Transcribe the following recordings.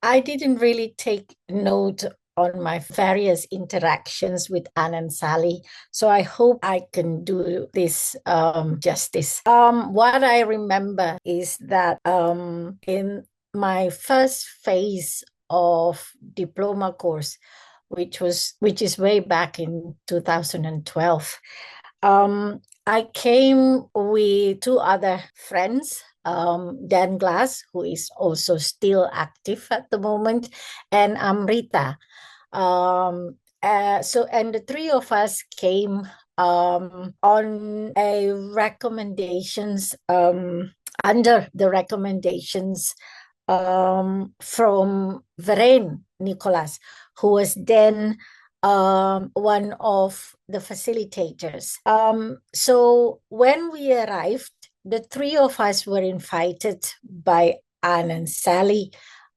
I didn't really take note on my various interactions with Anne and Sally, so I hope I can do this justice. What I remember is that in my first phase of diploma course, which is way back in 2012. I came with two other friends, Dan Glass, who is also still active at the moment, and Amrita. And the three of us came on a recommendations under the recommendations from Verain Nicholas, who was then one of the facilitators. So when we arrived, the three of us were invited by Anne and Sally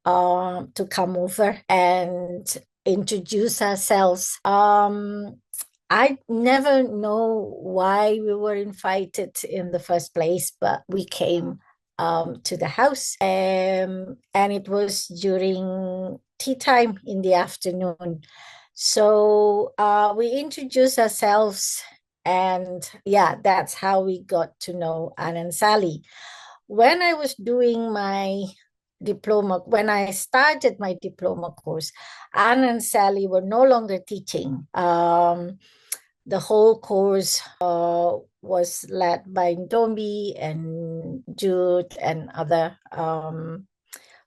to come over and introduce ourselves. I never know why we were invited in the first place, but we came to the house, and it was during tea time in the afternoon. So we introduced ourselves, and yeah, that's how we got to know Anne and Sally. When I was doing my when I started my diploma course, Anne and Sally were no longer teaching. The whole course was led by Ndombi and Jude and other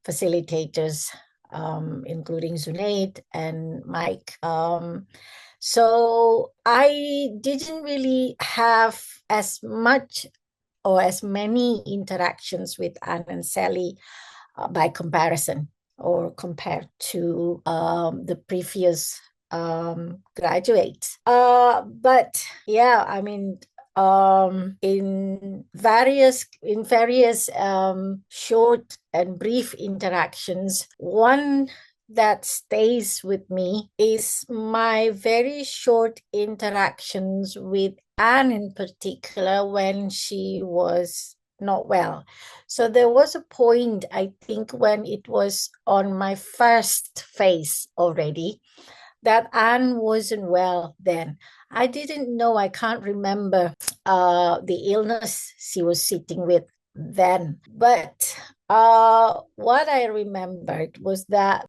facilitators, including Zunaid and Mike. So I didn't really have as much or as many interactions with Anne and Sally by comparison or compared to the previous graduates. But yeah, I mean, in various short and brief interactions, one that stays with me is my very short interactions with Anne in particular when she was not well. So there was a point, I think, when it was on my first phase already, that Anne wasn't well then. I didn't know, I can't remember the illness she was sitting with then. But what I remembered was that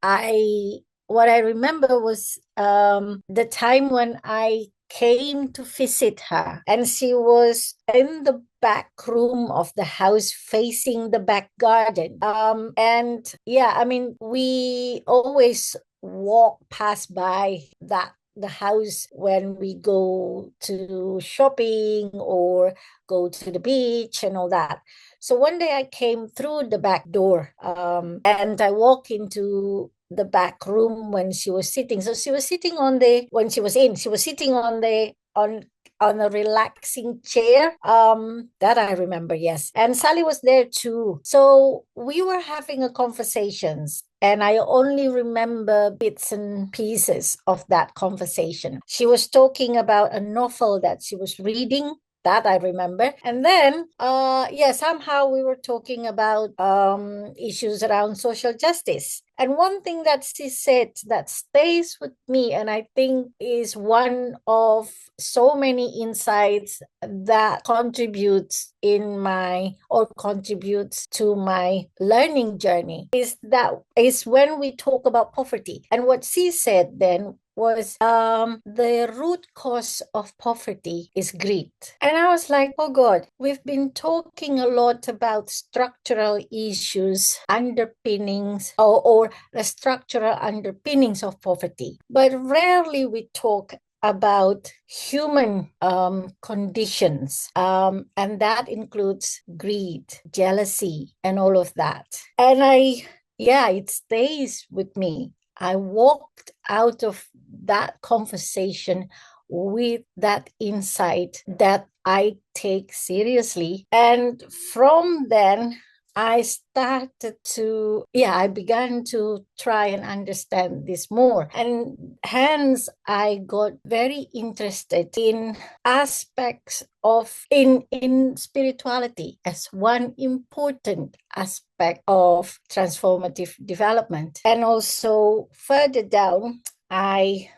what I remember was the time when I came to visit her, and she was in the back room of the house facing the back garden. And yeah, I mean, we always walk past by the house when we go to shopping or go to the beach and all that. So one day I came through the back door, and I walked into the back room when she was sitting. So she was sitting on the when she was sitting on the on a relaxing chair. That I remember, yes. And Sally was there too. So we were having a conversations, and I only remember bits and pieces of that conversation. She was talking about a novel that she was reading. That I remember. And then, yeah, somehow we were talking about issues around social justice. And one thing that she said that stays with me, and I think is one of so many insights that contributes to my learning journey, is when we talk about poverty. And what she said then was the root cause of poverty is greed. And I was like, oh God, we've been talking a lot about structural issues, underpinnings, or the structural underpinnings of poverty, but rarely we talk about human conditions, and that includes greed, jealousy, and all of that. And yeah, it stays with me. I walked out of that conversation with that insight that I take seriously. And from then, I began to try and understand this more. And hence, I got very interested in aspects in spirituality as one important aspect of transformative development. And also further down, I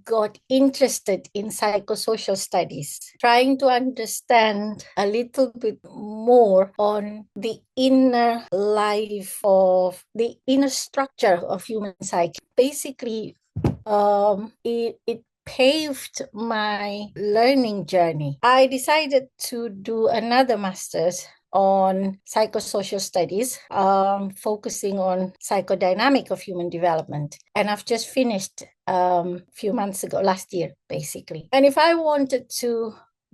got interested in psychosocial studies, trying to understand a little bit more on the inner life of the inner structure of human psyche. Basically, it paved my learning journey. I decided to do another master's on psychosocial studies, focusing on psychodynamic of human development. And I've just finished a few months ago, last year, basically. And if I wanted to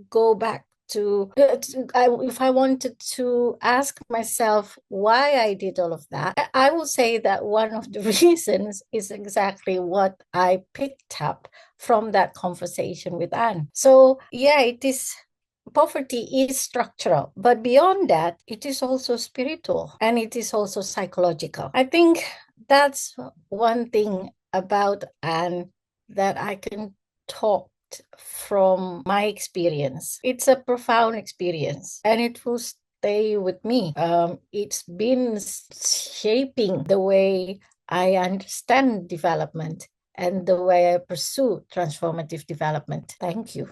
go back if I wanted to ask myself why I did all of that, I will say that one of the reasons is exactly what I picked up from that conversation with Anne. So yeah, poverty is structural, but beyond that, it is also spiritual and it is also psychological. I think that's one thing about Anne that I can talk from my experience. It's a profound experience and it will stay with me. It's been shaping the way I understand development and the way I pursue transformative development. Thank you.